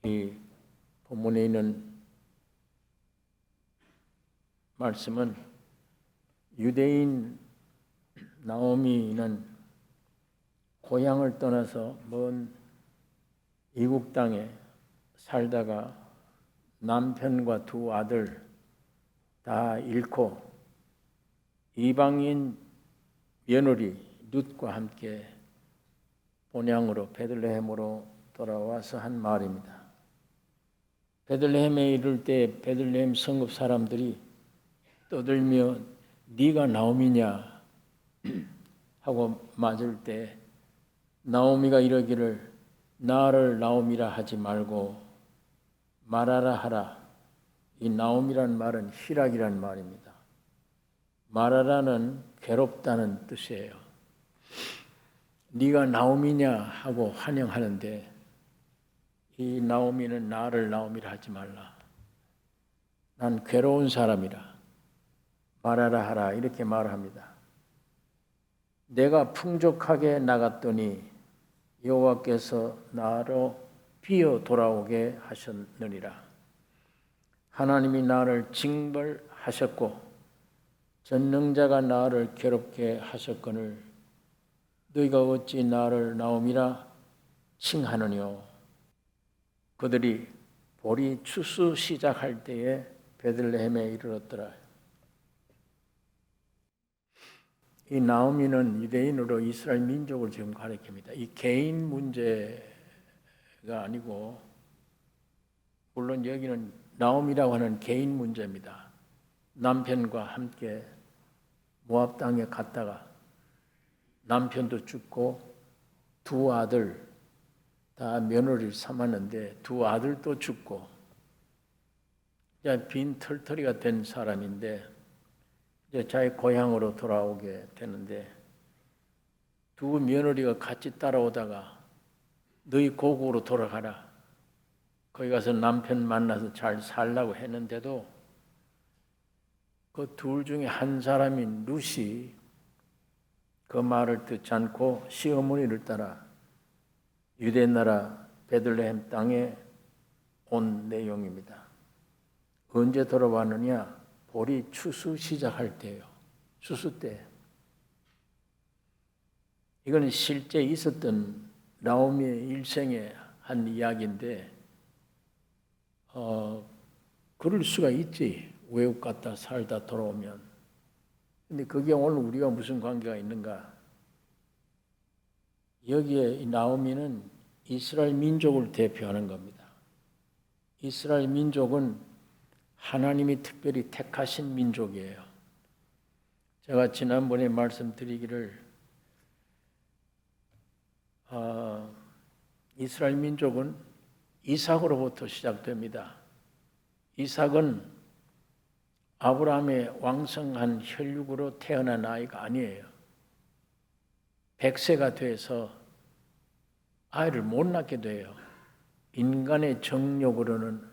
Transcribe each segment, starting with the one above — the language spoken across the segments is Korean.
이 본문에 있는 말씀은 유대인 나오미는 고향을 떠나서 먼 이국 땅에 살다가 남편과 두 아들 다 잃고 이방인 며느리 룻과 함께 본향으로 베들레헴으로 돌아와서 한 말입니다. 베들레헴에 이를 때 베들레헴 성읍 사람들이 떠들며 네가 나오미냐 하고 맞을 때 나오미가 이러기를 나를 나오미라 하지 말고 마라라 하라. 이 나오미란 말은 희락이란 말입니다. 마라라는 괴롭다는 뜻이에요. 네가 나오미냐 하고 환영하는데 이 나오미는 나를 나오미라 하지 말라. 난 괴로운 사람이라. 말하라 하라 이렇게 말합니다. 내가 풍족하게 나갔더니 여호와께서 나로 비어 돌아오게 하셨느니라. 하나님이 나를 징벌하셨고 전능자가 나를 괴롭게 하셨거늘 너희가 어찌 나를 나오미라 칭하느뇨. 그들이 보리 추수 시작할 때에 베들레헴에 이르렀더라. 이 나오미는 유대인으로 이스라엘 민족을 지금 가리킵니다. 이 개인 문제가 아니고 물론 여기는 나오미라고 하는 개인 문제입니다. 남편과 함께 모압 땅에 갔다가 남편도 죽고 두 아들 다 며느리를 삼았는데 두 아들도 죽고 빈 털터리가 된 사람인데 이제 자기 고향으로 돌아오게 되는데 두 며느리가 같이 따라오다가 너희 고국으로 돌아가라. 거기 가서 남편 만나서 잘 살라고 했는데도 그 둘 중에 한 사람인 룻이 그 말을 듣지 않고 시어머니를 따라 유대 나라 베들레헴 땅에 온 내용입니다. 언제 돌아왔느냐? 보리 추수 시작할 때예요. 추수 때. 이건 실제 있었던 나오미의 일생의 한 이야기인데 그럴 수가 있지. 외국 갔다 살다 돌아오면. 근데 그게 오늘 우리가 무슨 관계가 있는가? 여기에 이 나오미는 이스라엘 민족을 대표하는 겁니다. 이스라엘 민족은 하나님이 특별히 택하신 민족이에요. 제가 지난번에 말씀드리기를 이스라엘 민족은 이삭으로부터 시작됩니다. 이삭은 아브라함의 왕성한 혈육으로 태어난 아이가 아니에요. 100세가 돼서 아이를 못 낳게 돼요. 인간의 정욕으로는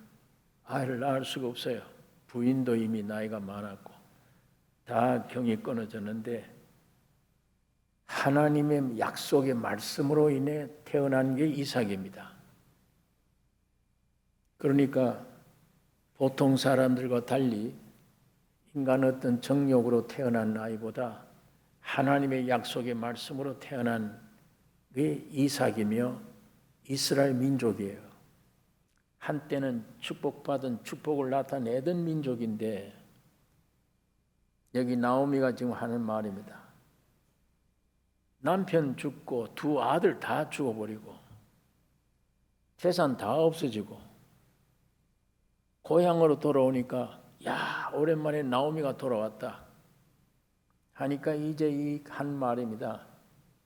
아이를 낳을 수가 없어요. 부인도 이미 나이가 많았고 다 경이 끊어졌는데 하나님의 약속의 말씀으로 인해 태어난 게 이삭입니다. 그러니까 보통 사람들과 달리 인간 어떤 정욕으로 태어난 아이보다 하나님의 약속의 말씀으로 태어난 게 이삭이며 이스라엘 민족이에요. 한때는 축복받은 축복을 나타내던 민족인데 여기 나오미가 지금 하는 말입니다. 남편 죽고 두 아들 다 죽어버리고 재산 다 없어지고 고향으로 돌아오니까 야 오랜만에 나오미가 돌아왔다 하니까 이제 이 한 말입니다.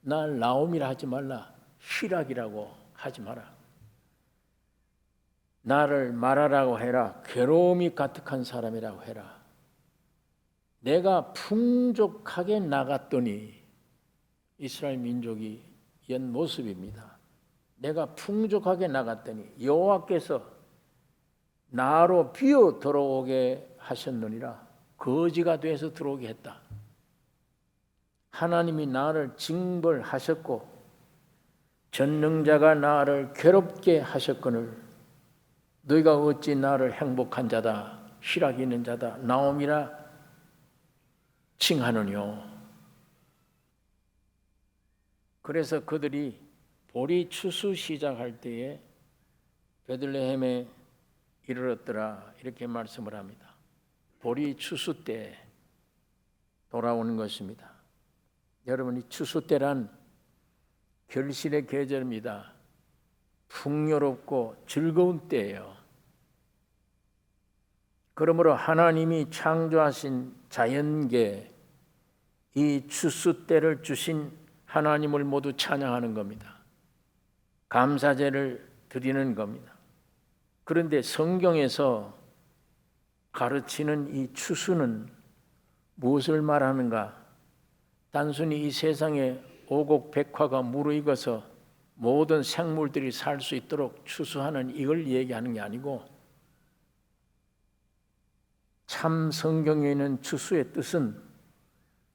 날 나오미라 하지 말라. 희락이라고 하지 마라. 나를 마라라고 해라. 괴로움이 가득한 사람이라고 해라. 내가 풍족하게 나갔더니 이스라엘 민족이 옛 모습입니다. 내가 풍족하게 나갔더니 여호와께서 나로 비어 들어오게 하셨느니라. 거지가 돼서 들어오게 했다. 하나님이 나를 징벌하셨고 전능자가 나를 괴롭게 하셨거늘 너희가 어찌 나를 행복한 자다, 희락이 있는 자다, 나옴이라 칭하느뇨. 그래서 그들이 보리 추수 시작할 때에 베들레헴에 이르렀더라, 이렇게 말씀을 합니다. 보리 추수 때 돌아오는 것입니다. 여러분, 이 추수 때란 결실의 계절입니다. 풍요롭고 즐거운 때예요. 그러므로 하나님이 창조하신 자연계, 이 추수 때를 주신 하나님을 모두 찬양하는 겁니다. 감사제를 드리는 겁니다. 그런데 성경에서 가르치는 이 추수는 무엇을 말하는가? 단순히 이 세상에 오곡백화가 무르익어서 모든 생물들이 살 수 있도록 추수하는 이걸 얘기하는 게 아니고, 참 성경에 있는 추수의 뜻은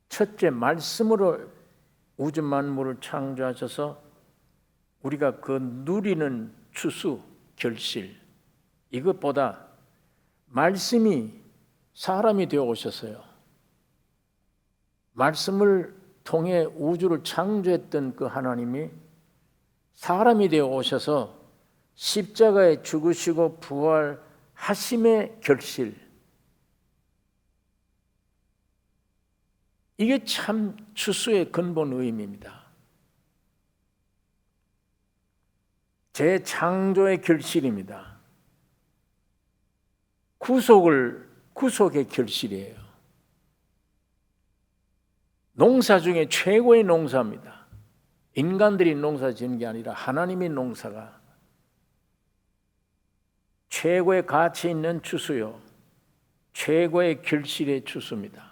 첫째, 말씀으로 우주 만물을 창조하셔서 우리가 그 누리는 추수, 결실, 이것보다 말씀이 사람이 되어 오셨어요. 말씀을 통해 우주를 창조했던 그 하나님이 사람이 되어 오셔서 십자가에 죽으시고 부활하심의 결실, 이게 참 추수의 근본 의미입니다. 재창조의 결실입니다. 구속의 결실이에요. 농사 중에 최고의 농사입니다. 인간들이 농사 지은 게 아니라 하나님의 농사가 최고의 가치 있는 추수요, 최고의 결실의 추수입니다.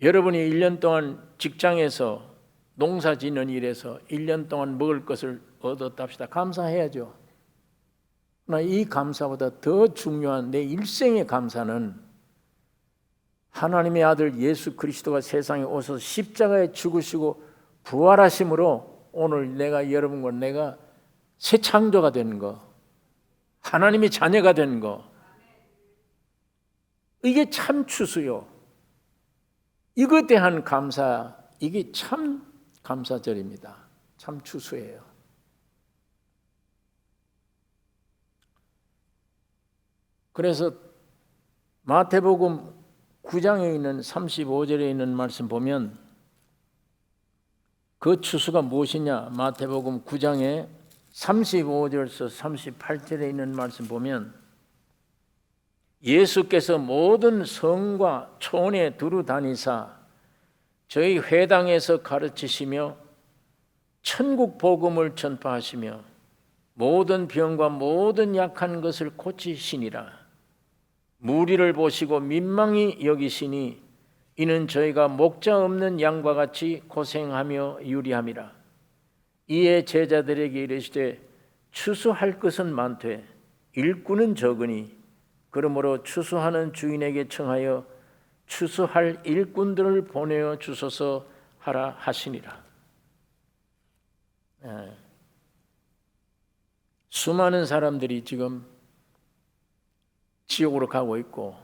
여러분이 1년 동안 직장에서 농사 짓는 일에서 1년 동안 먹을 것을 얻었다 합시다. 감사해야죠. 그러나 이 감사보다 더 중요한 내 일생의 감사는 하나님의 아들 예수 그리스도가 세상에 오셔서 십자가에 죽으시고 부활하심으로 오늘 여러분과 내가 새 창조가 되는 거, 하나님의 자녀가 되는 거, 이게 참 추수요. 이것에 대한 감사, 이게 참 감사절입니다. 참 추수예요. 그래서 마태복음 9장에 있는 35절에 있는 말씀 보면 그 추수가 무엇이냐? 마태복음 9장에 35절에서 38절에 있는 말씀 보면 예수께서 모든 성과 촌에 두루 다니사 저희 회당에서 가르치시며 천국 복음을 전파하시며 모든 병과 모든 약한 것을 고치시니라. 무리를 보시고 민망히 여기시니 이는 저희가 목자 없는 양과 같이 고생하며 유리함이라. 이에 제자들에게 이르시되 추수할 것은 많되 일꾼은 적으니 그러므로 추수하는 주인에게 청하여 추수할 일꾼들을 보내어 주소서 하라 하시니라. 수많은 사람들이 지금 지옥으로 가고 있고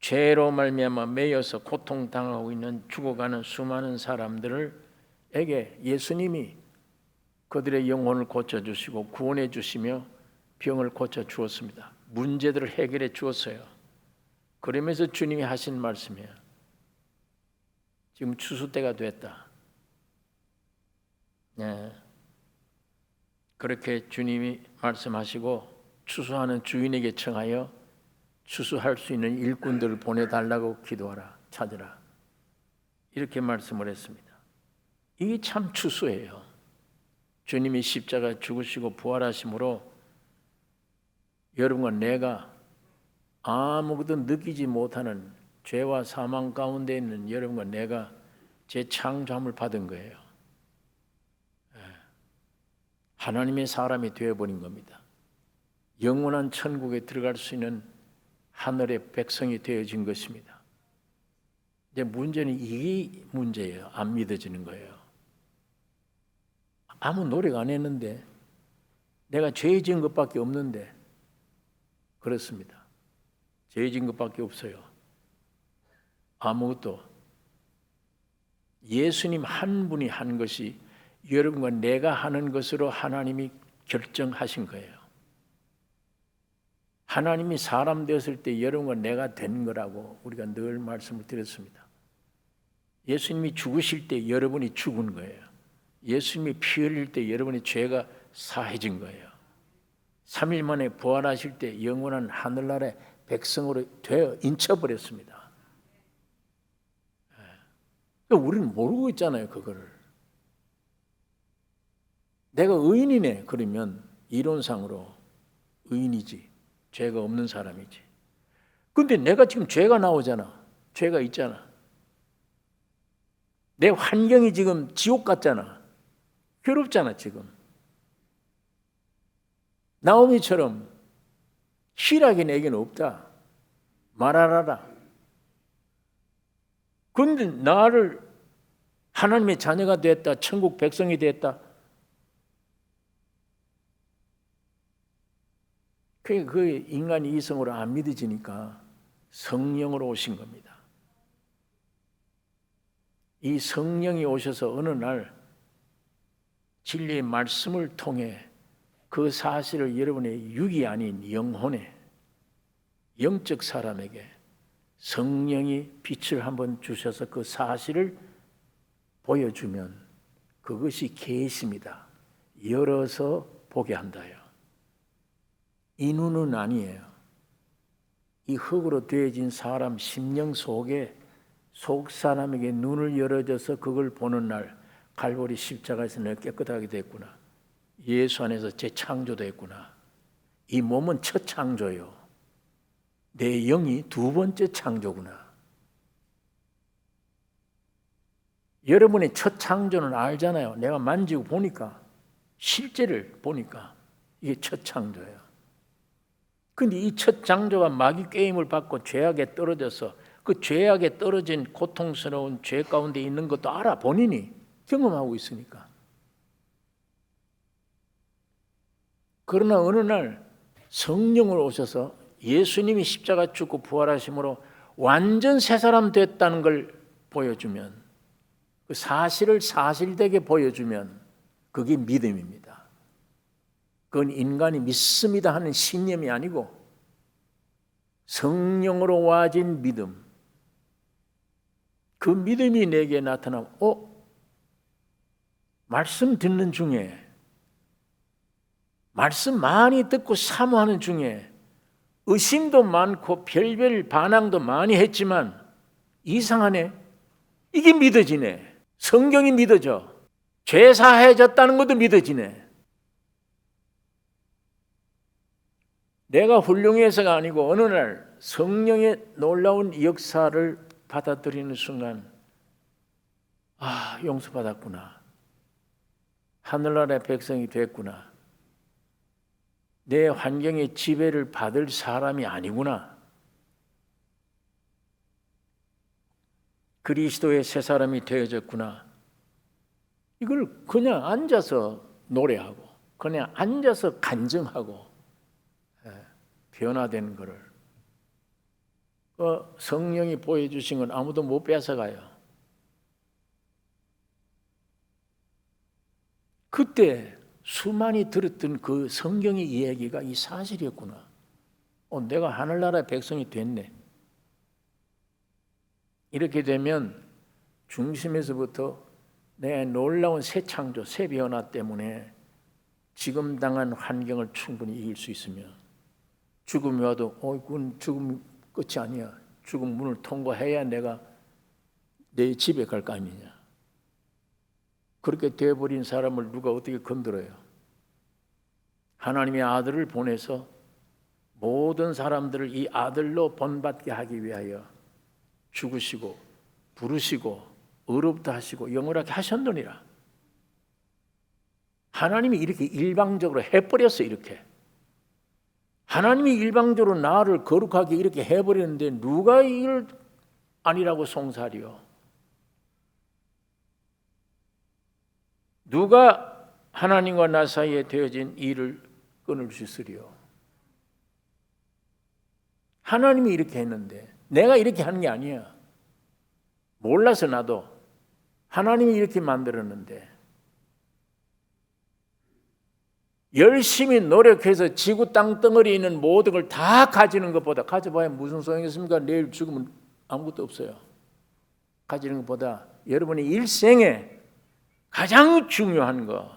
죄로 말미암아 매여서 고통당하고 있는 죽어가는 수많은 사람들에게 예수님이 그들의 영혼을 고쳐주시고 구원해 주시며 병을 고쳐 주었습니다. 문제들을 해결해 주었어요. 그러면서 주님이 하신 말씀이에요. 지금 추수 때가 됐다. 네. 그렇게 주님이 말씀하시고 추수하는 주인에게 청하여 추수할 수 있는 일꾼들을 보내달라고 기도하라, 찾으라, 이렇게 말씀을 했습니다. 이게 참 추수예요. 주님이 십자가 죽으시고 부활하심으로 여러분과 내가 아무것도 느끼지 못하는 죄와 사망 가운데 있는 여러분과 내가 재창조함을 받은 거예요. 하나님의 사람이 되어버린 겁니다. 영원한 천국에 들어갈 수 있는 하늘의 백성이 되어진 것입니다. 이제 문제는 이게 문제예요. 안 믿어지는 거예요. 아무 노력 안 했는데 내가 죄 지은 것밖에 없는데. 그렇습니다. 죄 지은 것밖에 없어요. 아무것도. 예수님 한 분이 한 것이 여러분과 내가 하는 것으로 하나님이 결정하신 거예요. 하나님이 사람 되었을 때 여러분과 내가 된 거라고 우리가 늘 말씀을 드렸습니다. 예수님이 죽으실 때 여러분이 죽은 거예요. 예수님이 피 흘릴 때 여러분의 죄가 사해진 거예요. 3일 만에 부활하실 때 영원한 하늘나라의 백성으로 되어 인쳐버렸습니다. 그러니까 우리는 모르고 있잖아요, 그거를. 내가 의인이네 그러면 이론상으로 의인이지, 죄가 없는 사람이지. 근데 내가 지금 죄가 나오잖아. 죄가 있잖아. 내 환경이 지금 지옥 같잖아. 괴롭잖아 지금. 나오미처럼 희락이 내게는 없다. 말하라라. 그런데 나를 하나님의 자녀가 됐다. 천국 백성이 됐다. 그 인간이 이성으로 안 믿어지니까 성령으로 오신 겁니다. 이 성령이 오셔서 어느 날 진리의 말씀을 통해 그 사실을 여러분의 육이 아닌 영혼에, 영적 사람에게 성령이 빛을 한번 주셔서 그 사실을 보여주면 그것이 계시입니다. 열어서 보게 한다요. 이 눈은 아니에요. 이 흙으로 되어진 사람 심령 속에 속 사람에게 눈을 열어줘서 그걸 보는 날 갈보리 십자가에서 내가 깨끗하게 됐구나. 예수 안에서 재창조됐구나. 이 몸은 첫 창조요. 내 영이 두 번째 창조구나. 여러분의 첫 창조는 알잖아요. 내가 만지고 보니까, 실제를 보니까 이게 첫 창조예요. 근데 이 첫 창조가 마귀 게임을 받고 죄악에 떨어져서 그 죄악에 떨어진 고통스러운 죄 가운데 있는 것도 알아. 본인이 경험하고 있으니까. 그러나 어느 날 성령으로 오셔서 예수님이 십자가 죽고 부활하심으로 완전 새 사람 됐다는 걸 보여주면, 그 사실을 사실되게 보여주면 그게 믿음입니다. 그건 인간이 믿습니다 하는 신념이 아니고 성령으로 와진 믿음. 그 믿음이 내게 나타나면 말씀 듣는 중에, 말씀 많이 듣고 사모하는 중에 의심도 많고 별별 반항도 많이 했지만 이상하네. 이게 믿어지네. 성경이 믿어져. 죄 사해졌다는 것도 믿어지네. 내가 훌륭해서가 아니고 어느 날 성령의 놀라운 역사를 받아들이는 순간, 용서받았구나. 하늘나라의 백성이 됐구나. 내 환경의 지배를 받을 사람이 아니구나. 그리스도의 새 사람이 되어졌구나. 이걸 그냥 앉아서 노래하고 그냥 앉아서 간증하고 변화된 것을 성령이 보여주신 건 아무도 못 뺏어가요. 그때 수많이 들었던 그 성경의 이야기가 이 사실이었구나. 내가 하늘나라의 백성이 됐네. 이렇게 되면 중심에서부터 내 놀라운 새 창조, 새 변화 때문에 지금 당한 환경을 충분히 이길 수 있으며, 죽음이 와도 그건 죽음 끝이 아니야. 죽음 문을 통과해야 내가 내 집에 갈 거 아니냐. 그렇게 되어버린 사람을 누가 어떻게 건드려요? 하나님의 아들을 보내서 모든 사람들을 이 아들로 본받게 하기 위하여 죽으시고 부르시고 의롭다 하시고 영원하게 하셨느니라. 하나님이 이렇게 일방적으로 해버렸어. 이렇게 하나님이 일방적으로 나를 거룩하게 이렇게 해버렸는데 누가 이걸 아니라고 송사리요? 누가 하나님과 나 사이에 되어진 일을 끊을 수 있으리요. 하나님이 이렇게 했는데 내가 이렇게 하는 게 아니야. 몰라서 나도 하나님이 이렇게 만들었는데 열심히 노력해서 지구 땅덩어리에 있는 모든 걸 다 가지는 것보다, 가져봐야 무슨 소용이 있습니까? 내일 죽으면 아무것도 없어요. 가지는 것보다 여러분의 일생에 가장 중요한 거,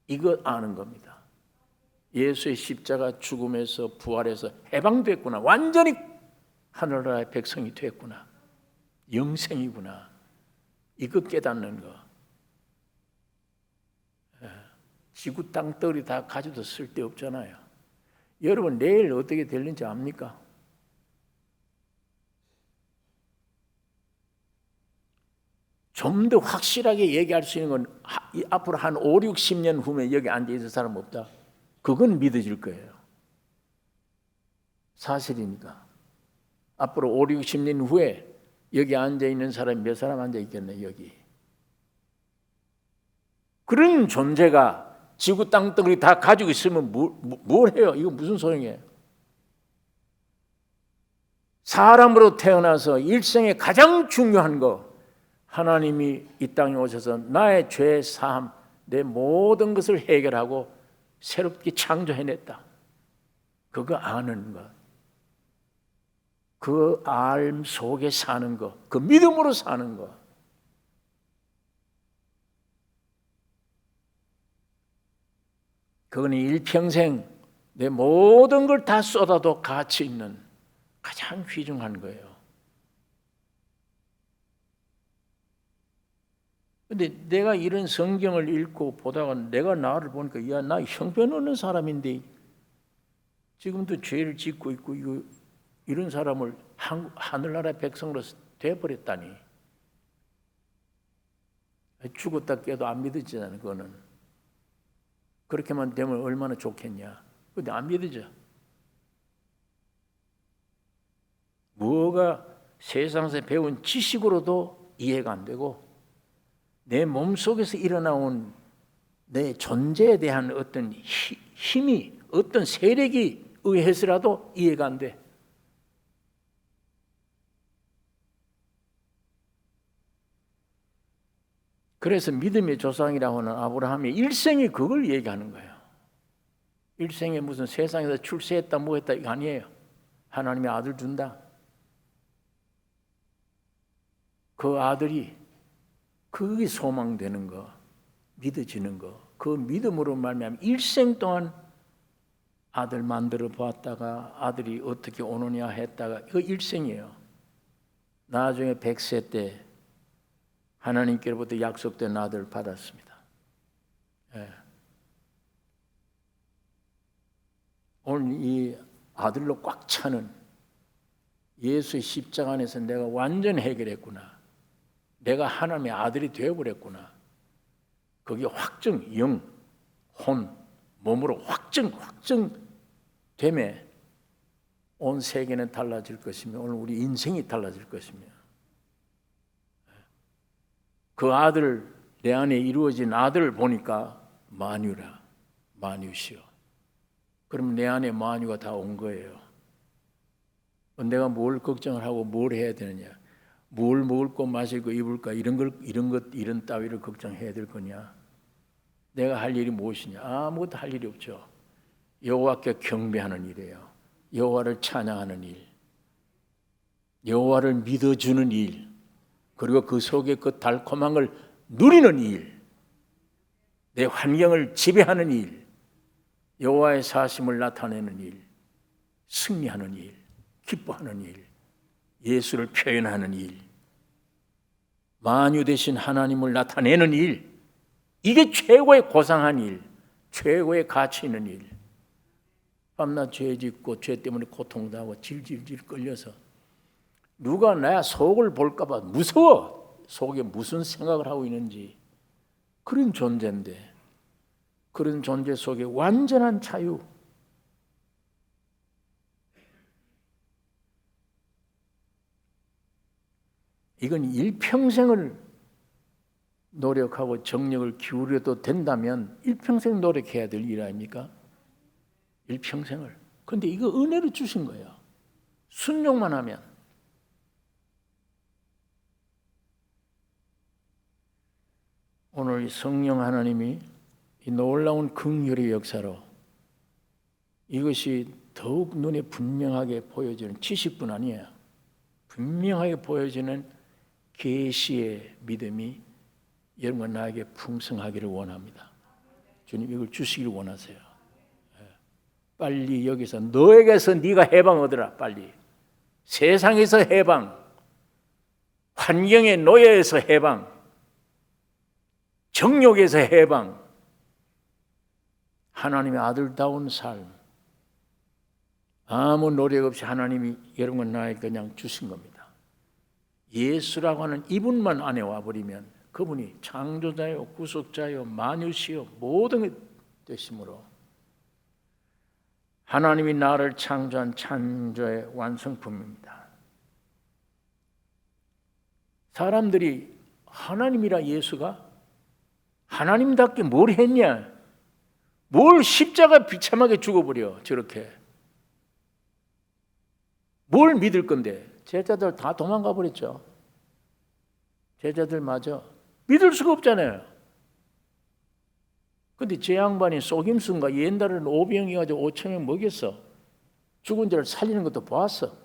이거 아는 겁니다. 예수의 십자가 죽음에서 부활해서 해방됐구나. 완전히 하늘나라의 백성이 됐구나. 영생이구나. 이거 깨닫는 거. 지구 땅덩어리 다 가져도 쓸데없잖아요. 여러분 내일 어떻게 될는지 압니까? 좀 더 확실하게 얘기할 수 있는 건 앞으로 한 5, 60년 후면 여기 앉아있을 사람 없다. 그건 믿어질 거예요. 사실이니까. 앞으로 5, 60년 후에 여기 앉아있는 사람이 몇 사람 앉아있겠네, 여기. 그런 존재가 지구 땅덩어리 다 가지고 있으면 뭘 해요? 이거 무슨 소용이에요? 사람으로 태어나서 일생에 가장 중요한 거, 하나님이 이 땅에 오셔서 나의 죄 사함, 내 모든 것을 해결하고 새롭게 창조해냈다. 그거 아는 것, 그 알 속에 사는 것, 그 믿음으로 사는 것. 그거는 일평생 내 모든 걸 다 쏟아도 가치 있는 가장 귀중한 거예요. 근데 내가 이런 성경을 읽고 보다가 내가 나를 보니까, 야, 나 형편없는 사람인데 지금도 죄를 짓고 있고 이런 사람을 하늘나라의 백성으로 돼버렸다니. 죽었다 깨도 안 믿어지잖아요. 그거는. 그렇게만 되면 얼마나 좋겠냐. 근데 안 믿어져. 뭐가 세상에서 배운 지식으로도 이해가 안 되고, 내 몸속에서 일어나온 내 존재에 대한 어떤 힘이, 어떤 세력이 의해서라도 이해가 안 돼. 그래서 믿음의 조상이라고 하는 아브라함이 일생이 그걸 얘기하는 거예요. 일생에 무슨 세상에서 출세했다 뭐 했다 이거 아니에요. 하나님의 아들 준다. 그 아들이, 그게 소망되는 거, 믿어지는 거, 그 믿음으로 말미암아 일생 동안 아들 만들어 보았다가 아들이 어떻게 오느냐 했다가, 이거 일생이에요. 나중에 100세 때 하나님께로부터 약속된 아들을 받았습니다. 예. 오늘 이 아들로 꽉 차는 예수의 십자가 안에서 내가 완전 해결했구나. 내가 하나님의 아들이 되어버렸구나. 그게 확증, 영, 혼, 몸으로 확증됨에 온 세계는 달라질 것이며 오늘 우리 인생이 달라질 것이며, 그 아들, 내 안에 이루어진 아들을 보니까 만유라, 만유시여. 그럼 내 안에 만유가 다 온 거예요. 내가 뭘 걱정을 하고 뭘 해야 되느냐? 뭘 먹을 거 마실 거 입을까 이런 따위를 걱정해야 될 거냐? 내가 할 일이 무엇이냐? 아무것도 할 일이 없죠. 여호와께 경배하는 일이에요. 여호와를 찬양하는 일, 여호와를 믿어주는 일, 그리고 그 속에 그 달콤한 걸 누리는 일, 내 환경을 지배하는 일, 여호와의 사심을 나타내는 일, 승리하는 일, 기뻐하는 일, 예수를 표현하는 일, 만유 되신 하나님을 나타내는 일, 이게 최고의 고상한 일, 최고의 가치 있는 일. 밤낮 죄 짓고 죄 때문에 고통당하고 질질질 끌려서 누가 내 속을 볼까 봐 무서워. 속에 무슨 생각을 하고 있는지. 그런 존재인데, 그런 존재 속에 완전한 자유, 이건 일평생을 노력하고 정력을 기울여도 된다면 일평생 노력해야 될 일 아닙니까? 일평생을. 근데 이거 은혜로 주신 거예요. 순종만 하면. 오늘 성령 하나님이 이 놀라운 긍휼의 역사로 이것이 더욱 눈에 분명하게 보여지는, 지식뿐 아니에요. 분명하게 보여지는 계시의 믿음이 여러분과 나에게 풍성하기를 원합니다. 주님 이걸 주시기를 원하세요. 빨리 여기서 너에게서 네가 해방 얻으라. 빨리 세상에서 해방, 환경의 노예에서 해방, 정욕에서 해방, 하나님의 아들다운 삶, 아무 노력 없이 하나님이 여러분과 나에게 그냥 주신 겁니다. 예수라고 하는 이분만 안에 와버리면 그분이 창조자요 구속자요 만유시요 모든 게 되심으로 하나님이 나를 창조한 창조의 완성품입니다. 사람들이 하나님이라 예수가 하나님답게 뭘 했냐? 뭘 십자가 비참하게 죽어버려 저렇게. 뭘 믿을 건데? 제자들 다 도망가 버렸죠. 제자들 마저 믿을 수가 없잖아요. 근데 제 양반이 속임수인가 옛날에는 5병이 가지고 5,000명 먹였어. 죽은 자를 살리는 것도 보았어.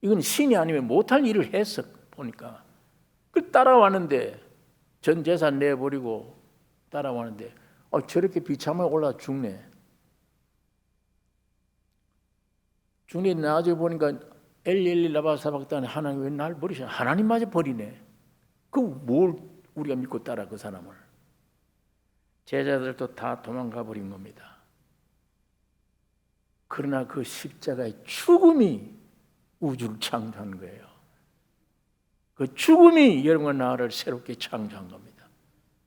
이건 신이 아니면 못할 일을 했어 보니까. 그 따라왔는데 전 재산 내버리고 따라왔는데 저렇게 비참하게 올라 죽네. 죽네. 나중에 보니까 엘리 라바 사박단에 하나님 왜 날 버리시나? 하나님마저 버리네. 그 뭘 우리가 믿고 따라 그 사람을. 제자들도 다 도망가 버린 겁니다. 그러나 그 십자가의 죽음이 우주를 창조한 거예요. 그 죽음이 여러분과 나를 새롭게 창조한 겁니다.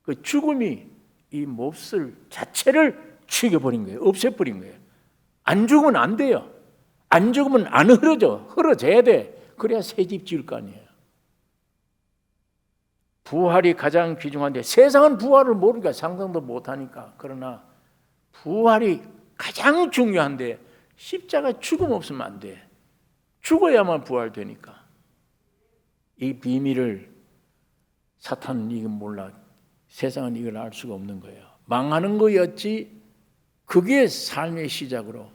그 죽음이 이 몹쓸 자체를 죽여버린 거예요. 없애버린 거예요. 안 죽으면 안 돼요. 안 죽으면 안 흐려져야 돼. 그래야 새 집 지을 거 아니에요. 부활이 가장 귀중한데 세상은 부활을 모르니까 상상도 못하니까. 그러나 부활이 가장 중요한데 십자가 죽음 없으면 안 돼. 죽어야만 부활되니까. 이 비밀을 사탄은 이건 몰라. 세상은 이걸 알 수가 없는 거예요. 망하는 거였지 그게 삶의 시작으로,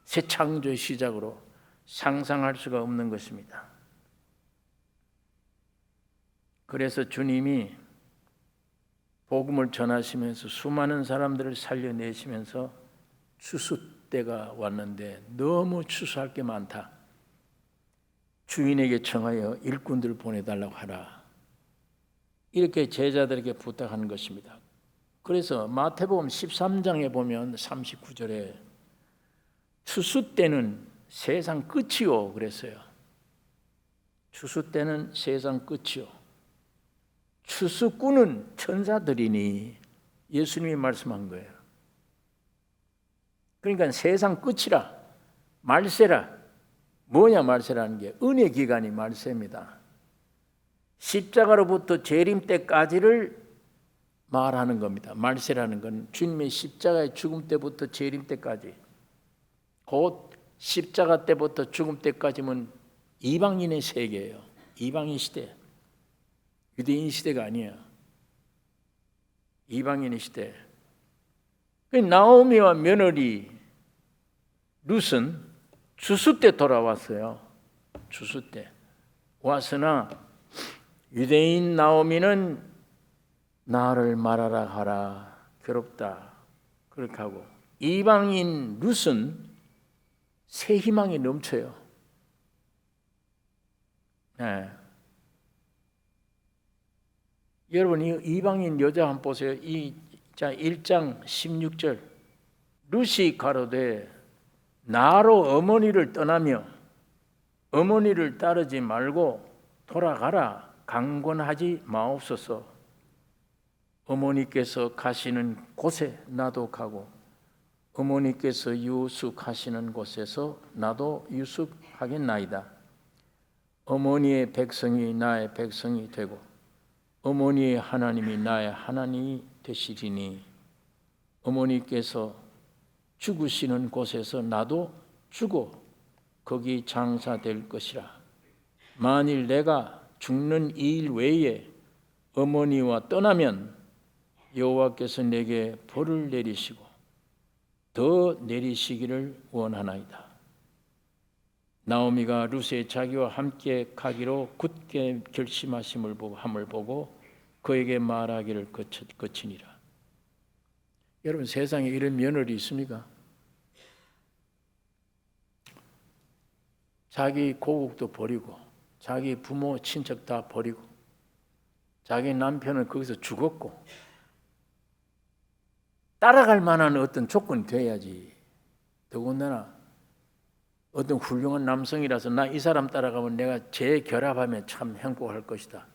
새 창조의 시작으로 상상할 수가 없는 것입니다. 그래서 주님이 복음을 전하시면서 수많은 사람들을 살려내시면서 추수 때가 왔는데 너무 추수할 게 많다. 주인에게 청하여 일꾼들을 보내달라고 하라. 이렇게 제자들에게 부탁하는 것입니다. 그래서 마태복음 13장에 보면 39절에 추수 때는 세상 끝이요 그랬어요. 추수 때는 세상 끝이요. 추수꾼은 천사들이니 예수님이 말씀한 거예요. 그러니까 세상 끝이라, 말세라. 뭐냐 말세라는 게? 은혜 기간이 말세입니다. 십자가로부터 재림 때까지를 말하는 겁니다. 말세라는 건 주님의 십자가의 죽음 때부터 재림 때까지, 곧 십자가 때부터 죽음 때까지면 이방인의 세계예요. 이방인 시대. 유대인 시대가 아니야. 이방인의 시대. 나오미와 며느리 룻은 추수 때 돌아왔어요. 추수 때 왔으나 유대인 나오미는 나를 말하라 하라, 괴롭다 그렇게 하고, 이방인 룻은 새 희망이 넘쳐요. 네. 여러분 이 이방인 여자 한번 보세요. 이 1장 16절 룻이 가로되 나로 어머니를 떠나며 어머니를 따르지 말고 돌아가라 강권하지 마옵소서. 어머니께서 가시는 곳에 나도 가고 어머니께서 유숙하시는 곳에서 나도 유숙하겠나이다. 어머니의 백성이 나의 백성이 되고 어머니의 하나님이 나의 하나님이 되시리니 어머니께서 죽으시는 곳에서 나도 죽어 거기 장사될 것이라. 만일 내가 죽는 이 일 외에 어머니와 떠나면 여호와께서 내게 벌을 내리시고 더 내리시기를 원하나이다. 나오미가 룻의 자기와 함께 가기로 굳게 결심하심을 보고 그에게 말하기를 거치니라. 여러분, 세상에 이런 며느리 있습니까? 자기 고국도 버리고 자기 부모 친척 다 버리고 자기 남편은 거기서 죽었고 따라갈 만한 어떤 조건이 돼야지. 더군다나 어떤 훌륭한 남성이라서 나 이 사람 따라가면 내가 재결합하면 참 행복할 것이다.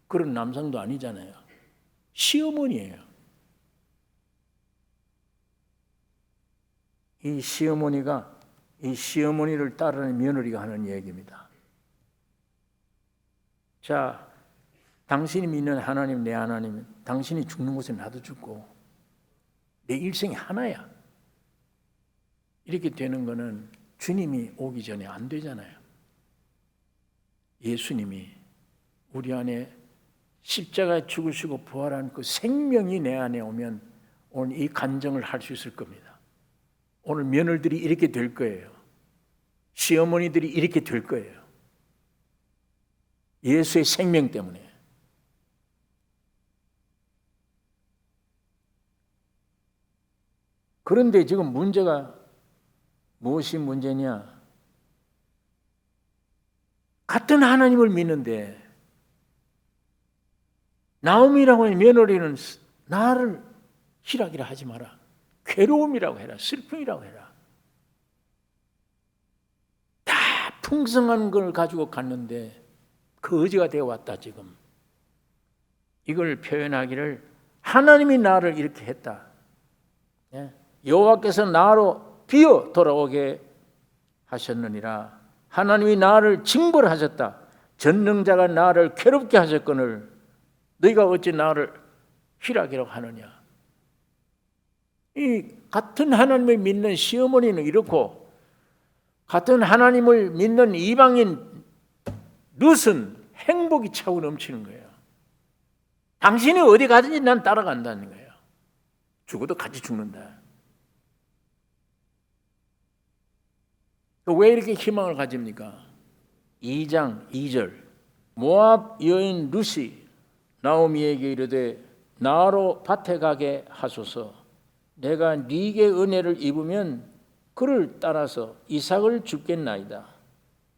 그런 남성도 아니잖아요. 시어머니예요. 이 시어머니가 이 시어머니를 따르는 며느리가 하는 얘기입니다. 자, 당신이 믿는 하나님, 내 하나님은 당신이 죽는 곳에 나도 죽고 내 일생이 하나야. 이렇게 되는 거는 주님이 오기 전에 안 되잖아요. 예수님이 우리 안에 십자가에 죽으시고 부활한 그 생명이 내 안에 오면 오늘 이 간증을 할 수 있을 겁니다. 오늘 며느리들이 이렇게 될 거예요. 시어머니들이 이렇게 될 거예요. 예수의 생명 때문에. 그런데 지금 문제가 무엇이 문제냐? 같은 하나님을 믿는데 나오미라고 하는 며느리는 나를 희락이라 하지 마라. 괴로움이라고 해라. 슬픔이라고 해라. 다 풍성한 걸 가지고 갔는데 거지가 되어 왔다 지금. 이걸 표현하기를 하나님이 나를 이렇게 했다. 여호와께서 나로 비어 돌아오게 하셨느니라. 하나님이 나를 징벌하셨다. 전능자가 나를 괴롭게 하셨거늘 너희가 어찌 나를 희락이라고 하느냐. 이 같은 하나님을 믿는 시어머니는 이렇고 같은 하나님을 믿는 이방인 룻은 행복이 차고 넘치는 거예요. 당신이 어디 가든지 난 따라간다는 거예요. 죽어도 같이 죽는다. 왜 이렇게 희망을 가집니까? 2장 2절 모압 여인 룻이 나오미에게 이르되 나로 밭에 가게 하소서. 내가 네게 은혜를 입으면 그를 따라서 이삭을 줍겠나이다.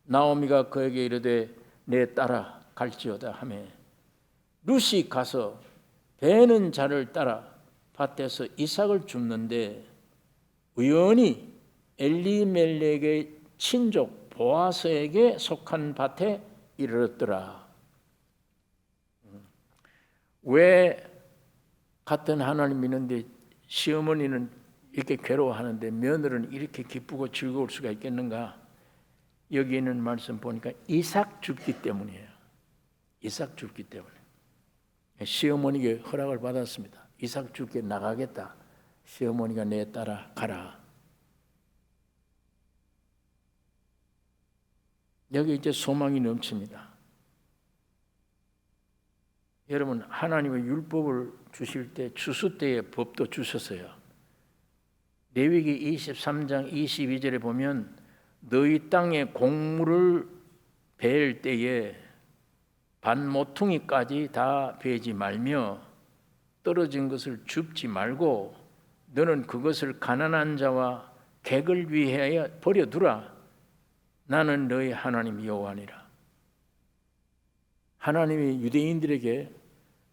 나오미가 그에게 이르되 내 따라 갈지어다 하매 룻이 가서 베는 자를 따라 밭에서 이삭을 줍는데 우연히 엘리멜렉의 친족 보아스에게 속한 밭에 이르렀더라. 왜 같은 하나님 믿는데 시어머니는 이렇게 괴로워하는데 며느리는 이렇게 기쁘고 즐거울 수가 있겠는가? 여기 있는 말씀 보니까 이삭 줍기 때문이에요. 이삭 줍기 때문에 시어머니에게 허락을 받았습니다. 이삭 줍게 나가겠다. 시어머니가 내 따라 가라. 여기 이제 소망이 넘칩니다. 여러분, 하나님의 율법을 주실 때 추수 때의 법도 주셨어요. 레위기 23장 22절에 보면 너희 땅에 곡물을 베을 때에 반모퉁이까지 다 베지 말며 떨어진 것을 줍지 말고 너는 그것을 가난한 자와 객을 위하여 버려두라. 나는 너희 하나님 여호와니라. 하나님이 유대인들에게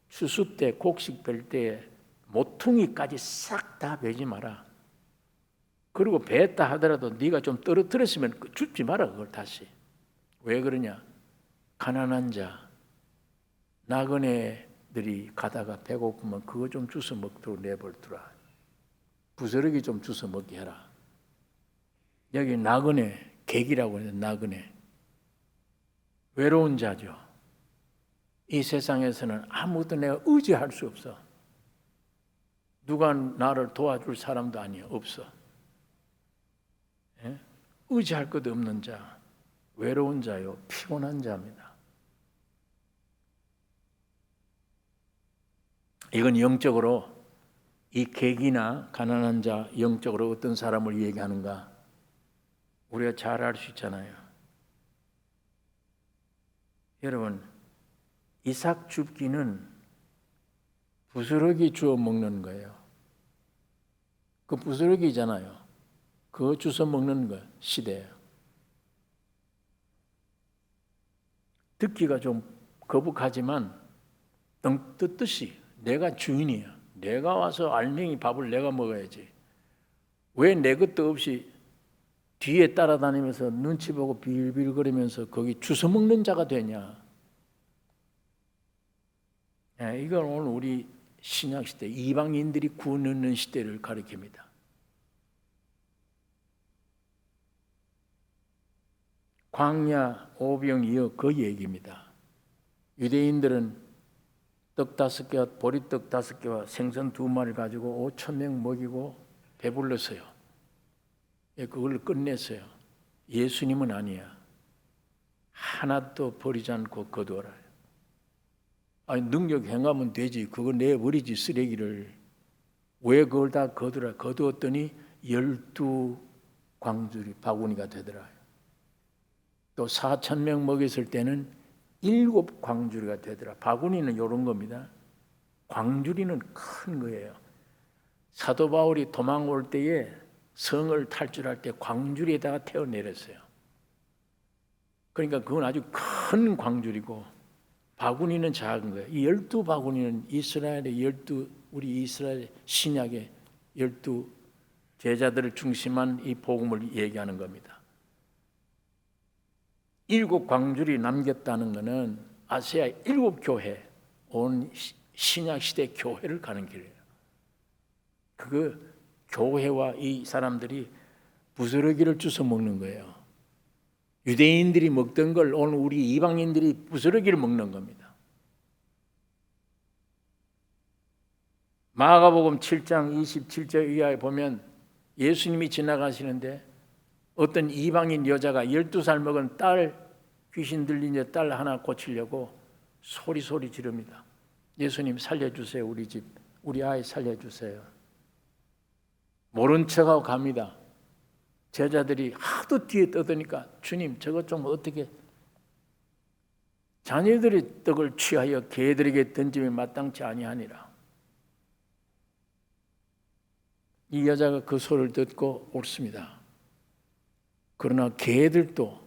추수 때 곡식 벨 때 모퉁이까지 싹 다 베지 마라. 그리고 베었다 하더라도 네가 좀 떨어뜨렸으면 줍지 마라. 그걸 다시. 왜 그러냐? 가난한 자, 나그네들이 가다가 배고프면 그거 좀 주워 먹도록 내버려두라. 부스러기 좀 주워 먹게 해라. 여기 나그네, 객이라고 해서 나그네. 외로운 자죠. 이 세상에서는 아무것도 내가 의지할 수 없어. 누가 나를 도와줄 사람도 아니야. 없어. 의지할 것 없는 자, 외로운 자요, 피곤한 자입니다. 이건 영적으로 이 객이나 가난한 자, 영적으로 어떤 사람을 얘기하는가 우리가 잘 알 수 있잖아요. 여러분, 이삭 줍기는 부스러기 주워 먹는 거예요. 그 부스러기잖아요. 그거 주워 먹는 거 시대예요. 듣기가 좀 거북하지만 뜻듯이 내가 주인이야. 내가 와서 알맹이 밥을 내가 먹어야지. 왜 내 것도 없이 뒤에 따라다니면서 눈치 보고 빌빌거리면서 거기 주워 먹는 자가 되냐. 이건 오늘 우리 신약시대 이방인들이 구원 얻는 시대를 가리킵니다. 광야 오병이어 그 얘기입니다. 유대인들은 떡 5개와 보리떡 5개와 생선 2마리를 가지고 5,000명 먹이고 배불렀어요. 그걸 끝냈어요. 예수님은 아니야. 하나도 버리지 않고 거두어라. 아니, 능력 행하면 되지. 그거 내버리지, 쓰레기를. 왜 그걸 다 거두라? 거두었더니 12광주리 바구니가 되더라. 또 4,000명 먹였을 때는 7광주리가 되더라. 바구니는 이런 겁니다. 광주리는 큰 거예요. 사도 바울이 도망올 때에 성을 탈출할 때 광주리에다가 태워내렸어요. 그러니까 그건 아주 큰 광주리고 바구니는 작은 거예요. 이 12바구니는 이스라엘의 우리 이스라엘 신약의 12 제자들을 중심한 이 복음을 얘기하는 겁니다. 7광주리 남겼다는 것은 아시아 7교회, 온 신약 시대 교회를 가는 길이에요. 그 교회와 이 사람들이 부스러기를 주워 먹는 거예요. 유대인들이 먹던 걸 오늘 우리 이방인들이 부스러기를 먹는 겁니다. 마가복음 7장 27절 이하에 보면 예수님이 지나가시는데 어떤 이방인 여자가 12살 먹은 딸, 귀신 들린 딸 하나 고치려고 소리 지릅니다. 예수님 살려주세요. 우리 집, 우리 아이 살려주세요. 모른 척하고 갑니다. 제자들이 하도 뒤에 떠드니까 주님 저것 좀 어떻게, 자녀들의 떡을 취하여 개들에게 던짐에 마땅치 아니하니라. 이 여자가 그 소리를 듣고 옳습니다. 그러나 개들도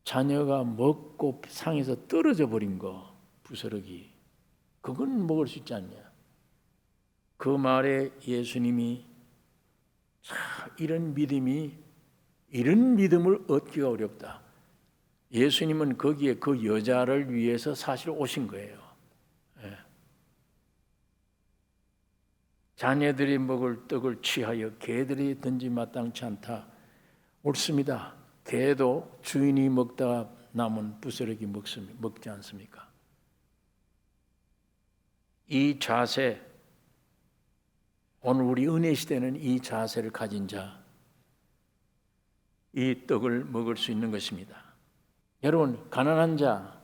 자녀가 먹고 상에서 떨어져 버린 거, 부스러기, 그건 먹을 수 있지 않냐. 그 말에 예수님이 이런 믿음을 얻기가 어렵다. 예수님은 거기에 그 여자를 위해서 사실 오신 거예요. 자녀들이 먹을 떡을 취하여 개들이 던지 마땅치 않다. 옳습니다. 개도 주인이 먹다가 남은 부스러기 먹지 않습니까? 이 자세, 오늘 우리 은혜 시대는 이 자세를 가진 자, 이 떡을 먹을 수 있는 것입니다. 여러분, 가난한 자,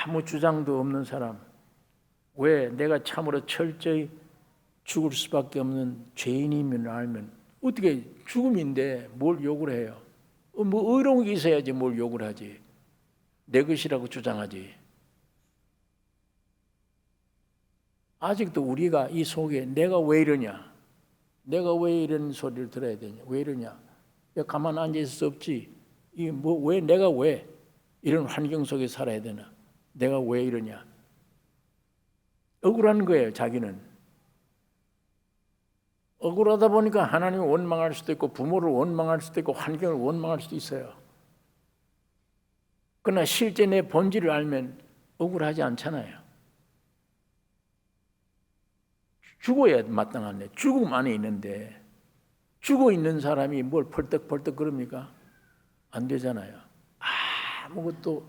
아무 주장도 없는 사람, 왜 내가 참으로 철저히 죽을 수밖에 없는 죄인임을 알면 어떻게 죽음인데 뭘 욕을 해요? 뭐 의로운 게 있어야지 뭘 욕을 하지. 내 것이라고 주장하지. 아직도 우리가 이 속에 내가 왜 이러냐? 내가 왜 이런 소리를 들어야 되냐? 왜 이러냐? 가만 앉아 있을 수 없지. 왜 내가 왜 이런 환경 속에 살아야 되나? 내가 왜 이러냐? 억울한 거예요, 자기는. 억울하다 보니까 하나님을 원망할 수도 있고 부모를 원망할 수도 있고 환경을 원망할 수도 있어요. 그러나 실제 내 본질을 알면 억울하지 않잖아요. 죽어야 마땅한데 죽음 안에 있는데 죽어 있는 사람이 뭘 펄떡펄떡 그럽니까? 안 되잖아요. 아무것도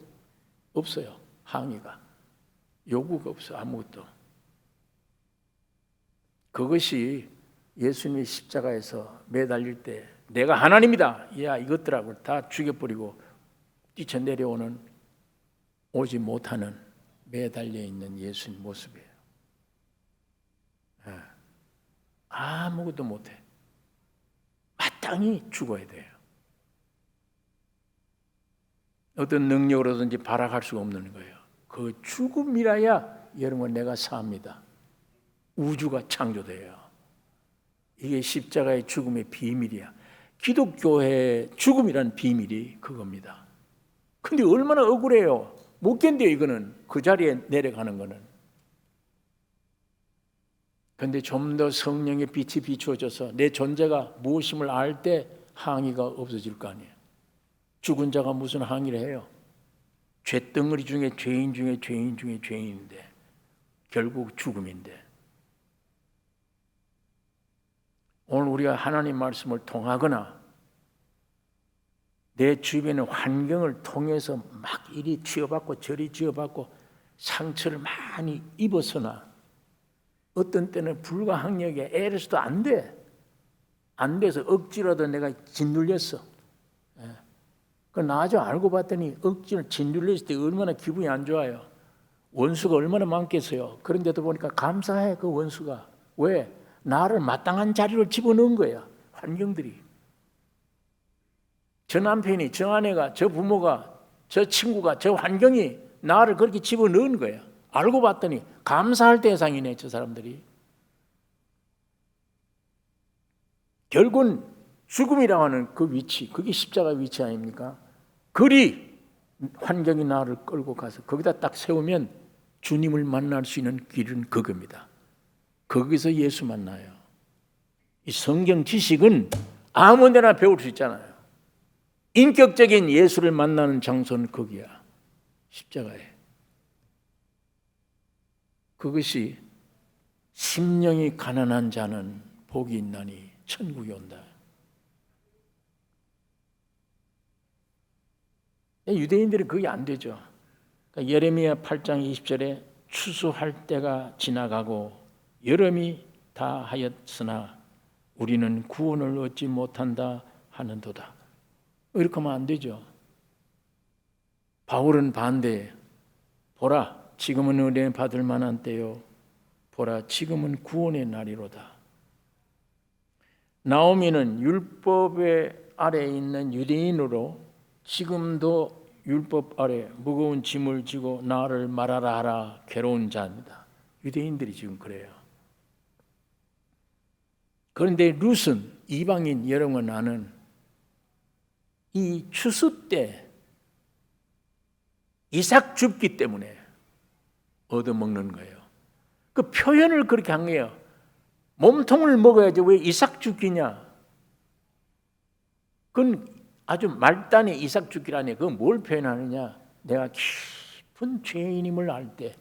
없어요. 항의가, 요구가 없어. 아무것도. 그것이 예수님이 십자가에서 매달릴 때 내가 하나님이다, 야 이것들하고 다 죽여버리고 뛰쳐내려오는 오지 못하는 매달려 있는 예수님 모습이에요. 아무것도 못해. 마땅히 죽어야 돼요. 어떤 능력으로든지 발악할 수가 없는 거예요. 그 죽음이라야 여러분 내가 삽니다. 우주가 창조돼요. 이게 십자가의 죽음의 비밀이야. 기독교의 죽음이라는 비밀이 그겁니다. 근데 얼마나 억울해요. 못 견뎌요. 이거는 그 자리에 내려가는 거는. 근데 좀 더 성령의 빛이 비추어져서 내 존재가 무엇임을 알 때 항의가 없어질 거 아니에요. 죽은 자가 무슨 항의를 해요? 죄덩어리 중에 죄인 중에 죄인 중에 죄인인데 결국 죽음인데. 오늘 우리가 하나님 말씀을 통하거나 내 주변의 환경을 통해서 막 이리 쥐어받고 저리 쥐어받고 상처를 많이 입어서나 어떤 때는 불가항력에 애려서도 안 돼. 안 돼서 억지로도 내가 짓눌렸어. 그 나중에 알고 봤더니 억지로 짓눌렸을 때 얼마나 기분이 안 좋아요. 원수가 얼마나 많겠어요. 그런데도 보니까 감사해. 그 원수가. 왜? 나를 마땅한 자리로 집어넣은 거야. 환경들이. 저 남편이, 저 아내가, 저 부모가, 저 친구가, 저 환경이 나를 그렇게 집어넣은 거야. 알고 봤더니 감사할 대상이네. 저 사람들이. 결국은 죽음이라고 하는 그 위치, 그게 십자가 위치 아닙니까? 그리 환경이 나를 끌고 가서 거기다 딱 세우면 주님을 만날 수 있는 길은 그겁니다. 거기서 예수 만나요. 이 성경 지식은 아무 데나 배울 수 있잖아요. 인격적인 예수를 만나는 장소는 거기야. 십자가에. 그것이 심령이 가난한 자는 복이 있나니 천국이 온다. 유대인들은 그게 안 되죠. 그러니까 예레미야 8장 20절에 추수할 때가 지나가고 여름이 다 하였으나 우리는 구원을 얻지 못한다 하는도다. 이렇게 하면 안 되죠. 바울은 반대해. 보라, 지금은 은혜 받을 만한 때요. 보라, 지금은 구원의 날이로다. 나오미는 율법의 아래에 있는 유대인으로 지금도 율법 아래 무거운 짐을 지고 나를 말하라 하라 괴로운 자입니다. 유대인들이 지금 그래요. 그런데 룻은 이방인 여러분 나는 이 추수 때 이삭 줍기 때문에 얻어먹는 거예요. 그 표현을 그렇게 한 거예요. 몸통을 먹어야지 왜 이삭 줍기냐. 그건 아주 말단의 이삭 줍기라니. 그건 뭘 표현하느냐. 내가 깊은 죄인임을 알 때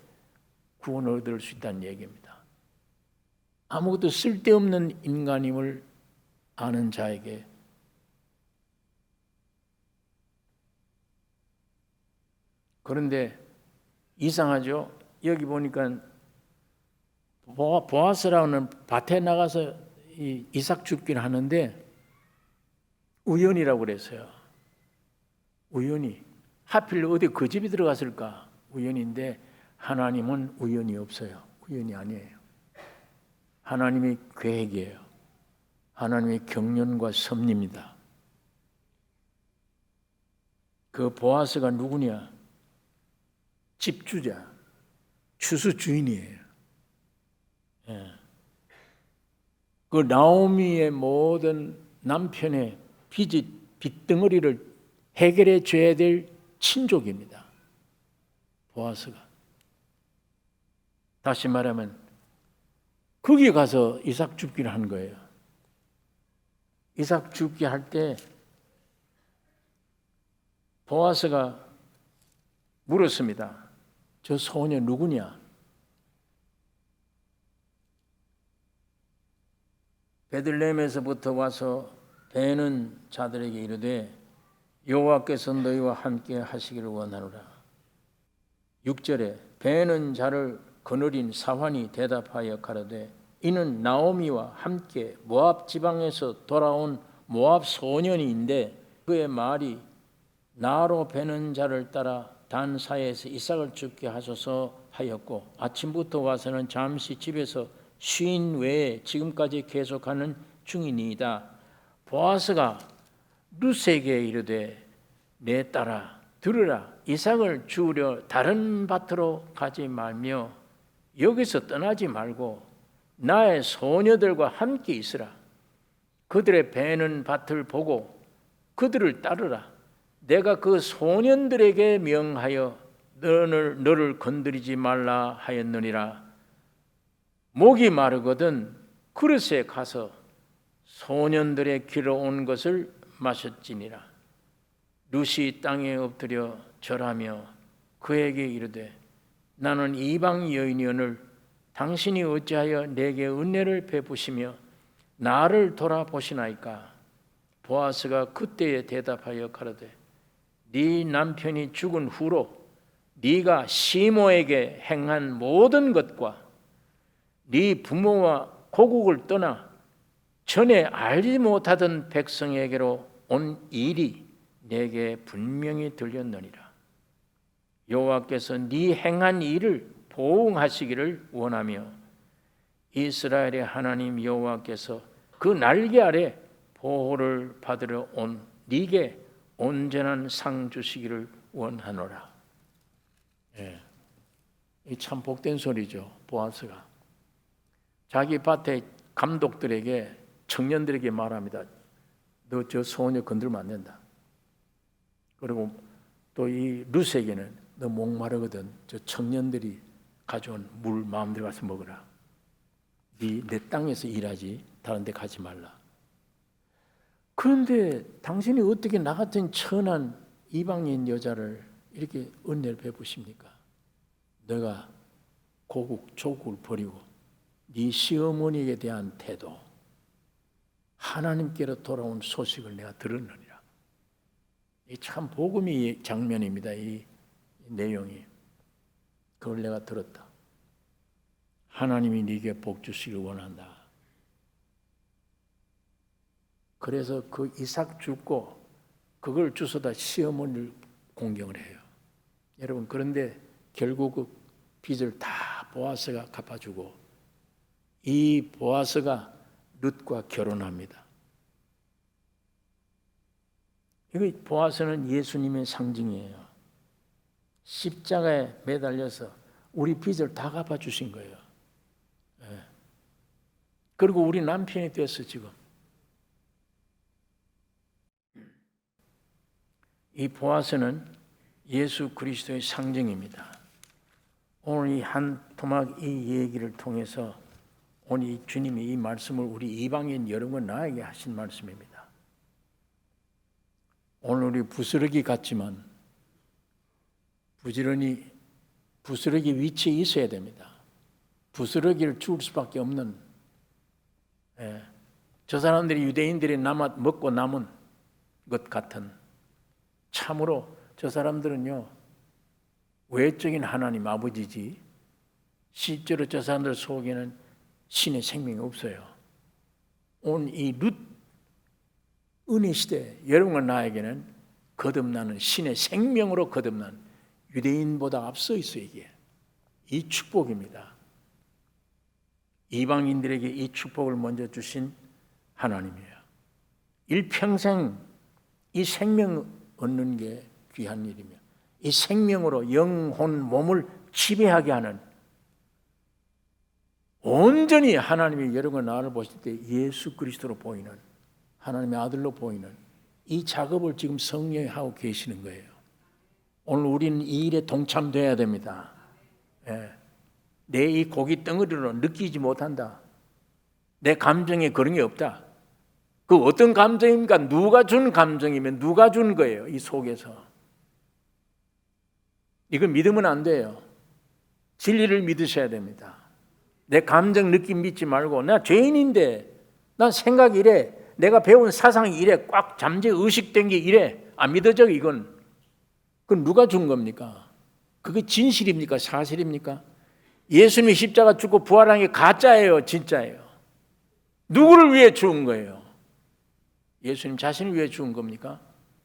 구원을 얻을 수 있다는 얘기입니다. 아무것도 쓸데없는 인간임을 아는 자에게 그런데 이상하죠. 여기 보니까 보아스라는 밭에 나가서 이삭 줍기를 하는데 우연이라고 그랬어요. 우연히. 하필 어디 그 집에 들어갔을까? 우연인데 하나님은 우연이 없어요. 우연이 아니에요. 하나님의 계획이에요. 하나님의 경륜과 섭리입니다. 그 보아스가 누구냐? 집주자, 추수 주인이에요. 그 나오미의 모든 남편의 빚덩어리를 해결해 줘야 될 친족입니다. 보아스가. 다시 말하면 거기 가서 이삭 줍기를 한 거예요. 이삭 줍기 할 때 보아스가 물었습니다. 저 소녀 누구냐? 베들레헴에서부터 와서 배는 자들에게 이르되 여호와께서 너희와 함께 하시기를 원하노라. 6절에 배는 자를 거느린 사환이 대답하여 가로되 이는 나오미와 함께 모압 지방에서 돌아온 모압 소년인데 그의 말이 나로 베는 자를 따라 단 사이에서 이삭을 죽게 하소서 하였고 아침부터 와서는 잠시 집에서 쉰 외에 지금까지 계속하는 중이니이다. 보아스가 룻에게 이르되 내 딸아 들으라. 이삭을 주우려 다른 밭으로 가지 말며 여기서 떠나지 말고 나의 소녀들과 함께 있으라. 그들의 베는 밭을 보고 그들을 따르라. 내가 그 소년들에게 명하여 너를 건드리지 말라 하였느니라. 목이 마르거든 그릇에 가서 소년들의 길어온 것을 마셨지니라. 룻이 땅에 엎드려 절하며 그에게 이르되 나는 이방 여인이오늘 당신이 어찌하여 내게 은혜를 베푸시며 나를 돌아보시나이까. 보아스가 그때에 대답하여 가로되 네 남편이 죽은 후로 네가 시모에게 행한 모든 것과 네 부모와 고국을 떠나 전에 알지 못하던 백성에게로 온 일이 내게 분명히 들렸느니라. 여호와께서 네 행한 일을 보응하시기를 원하며 이스라엘의 하나님 여호와께서 그 날개 아래 보호를 받으러 온 네게 온전한 상 주시기를 원하노라. 이 참 복된 소리죠. 보아스가 자기 밭의 감독들에게 청년들에게 말합니다. 너 저 소녀 건들면 안 된다. 그리고 또 이 룻에게는 너 목마르거든 저 청년들이 가져온 물 마음대로 가서 먹으라. 내 땅에서 일하지 다른 데 가지 말라. 그런데 당신이 어떻게 나 같은 천한 이방인 여자를 이렇게 은혜를 베푸십니까? 너가 고국 조국을 버리고 네 시어머니에 대한 태도, 하나님께로 돌아온 소식을 내가 들었느니라. 이 참 복음의 장면입니다. 이 내용이. 그걸 내가 들었다. 하나님이 네게 복 주시길 원한다. 그래서 그 이삭 죽고 그걸 주워다 시어머니를 공경을 해요. 여러분, 그런데 결국 그 빚을 다 보아스가 갚아주고 이 보아스가 룻과 결혼합니다. 이 보아스는 예수님의 상징이에요. 십자가에 매달려서 우리 빚을 다 갚아주신 거예요. 그리고 우리 남편이 됐어 지금. 이 보아스는 예수 그리스도의 상징입니다. 오늘 이 한 토막 이 얘기를 통해서 오늘 이 주님이 이 말씀을 우리 이방인 여러분 나에게 하신 말씀입니다. 오늘 우리 부스러기 같지만 부지런히 부스러기 위치에 있어야 됩니다. 부스러기를 주울 수밖에 없는 저 사람들이 유대인들이 먹고 남은 것 같은 참으로 저 사람들은요 외적인 하나님 아버지지 실제로 저 사람들 속에는 신의 생명이 없어요. 오늘 이 룻 은혜 시대 여러분과 나에게는 거듭나는 신의 생명으로 거듭난 유대인보다 앞서 있어요. 이게 이 축복입니다. 이방인들에게 이 축복을 먼저 주신 하나님이에요. 일평생 이 생명 얻는 게 귀한 일이며 이 생명으로 영혼 몸을 지배하게 하는 온전히 하나님이 여러분 나를 보실 때 예수 그리스도로 보이는 하나님의 아들로 보이는 이 작업을 지금 성령이 하고 계시는 거예요. 오늘 우리는 이 일에 동참돼야 됩니다. 내 이 고기 덩어리로 느끼지 못한다. 내 감정에 그런 게 없다. 그 어떤 감정입니까? 누가 준 감정이면 누가 준 거예요. 이 속에서. 이걸 믿으면 안 돼요. 진리를 믿으셔야 됩니다. 내 감정 느낌 믿지 말고 나 죄인인데 난 생각이 이래 내가 배운 사상이 이래 꽉 잠재 의식된 게 이래 안 믿어져. 이건 그건 누가 준 겁니까? 그게 진실입니까? 사실입니까? 예수님이 십자가 죽고 부활한 게 가짜예요, 진짜예요? 누구를 위해 죽은 거예요? 예수님 자신을 위해 죽은 겁니까?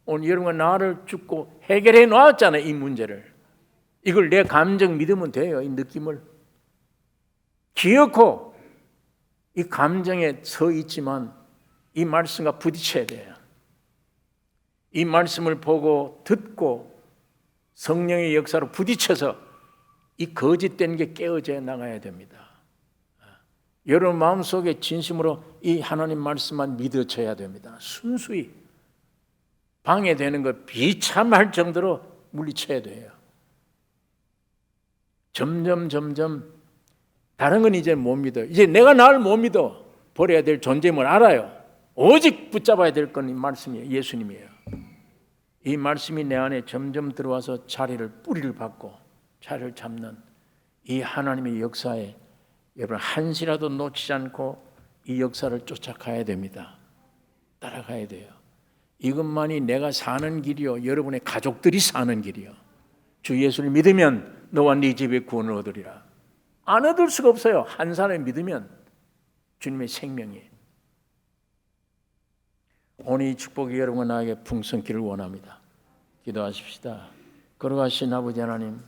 오늘 여러분과 나를 죽고 해결해 놓았잖아요, 이 문제를. 이걸 내 감정 믿으면 돼요, 이 느낌을. 기어코 이 감정에 서 있지만 이 말씀과 부딪혀야 돼요. 이 말씀을 보고 듣고 성령의 역사로 부딪혀서 이 거짓된 게 깨어져 나가야 됩니다. 여러분 마음속에 진심으로 이 하나님 말씀만 믿어져야 됩니다. 순수히 방해되는 것 비참할 정도로 물리쳐야 돼요. 점점 다른 건 이제 못 믿어요. 이제 내가 나를 못 믿어. 버려야 될 존재임을 알아요. 오직 붙잡아야 될 건 이 말씀이에요. 예수님이에요. 이 말씀이 내 안에 점점 들어와서 뿌리를 받고 자리를 잡는 이 하나님의 역사에 여러분 한시라도 놓치지 않고 이 역사를 쫓아가야 됩니다. 따라가야 돼요. 이것만이 내가 사는 길이요, 여러분의 가족들이 사는 길이요. 주 예수를 믿으면 너와 네 집에 구원을 얻으리라. 안 얻을 수가 없어요. 한 사람을 믿으면 주님의 생명이. 오늘 이 축복이 여러분과 나에게 풍성기를 원합니다. 기도하십시다. 걸어가신 아버지 하나님,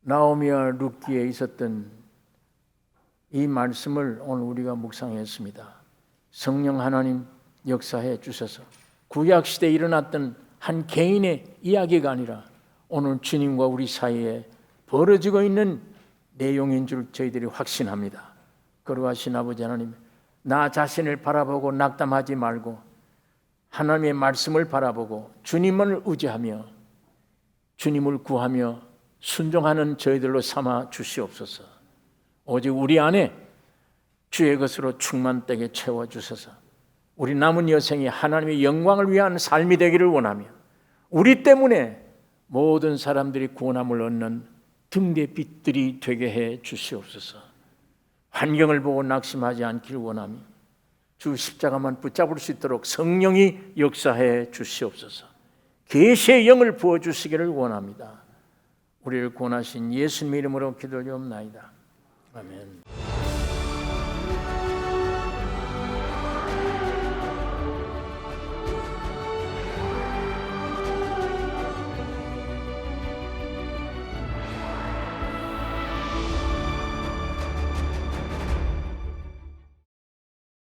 나오미와 룻기에 있었던 이 말씀을 오늘 우리가 묵상했습니다. 성령 하나님 역사해 주셔서 구약시대에 일어났던 한 개인의 이야기가 아니라 오늘 주님과 우리 사이에 벌어지고 있는 내용인 줄 저희들이 확신합니다. 거룩하신 아버지 하나님, 나 자신을 바라보고 낙담하지 말고 하나님의 말씀을 바라보고 주님을 의지하며 주님을 구하며 순종하는 저희들로 삼아 주시옵소서. 오직 우리 안에 주의 것으로 충만되게 채워주셔서 우리 남은 여생이 하나님의 영광을 위한 삶이 되기를 원하며 우리 때문에 모든 사람들이 구원함을 얻는 등대빛들이 되게 해 주시옵소서. 환경을 보고 낙심하지 않기를 원하며 주 십자가만 붙잡을 수 있도록 성령이 역사해 주시옵소서. 계시의 영을 부어주시기를 원합니다. 우리를 구원하신 예수님 이름으로 기도드리옵나이다. 아멘.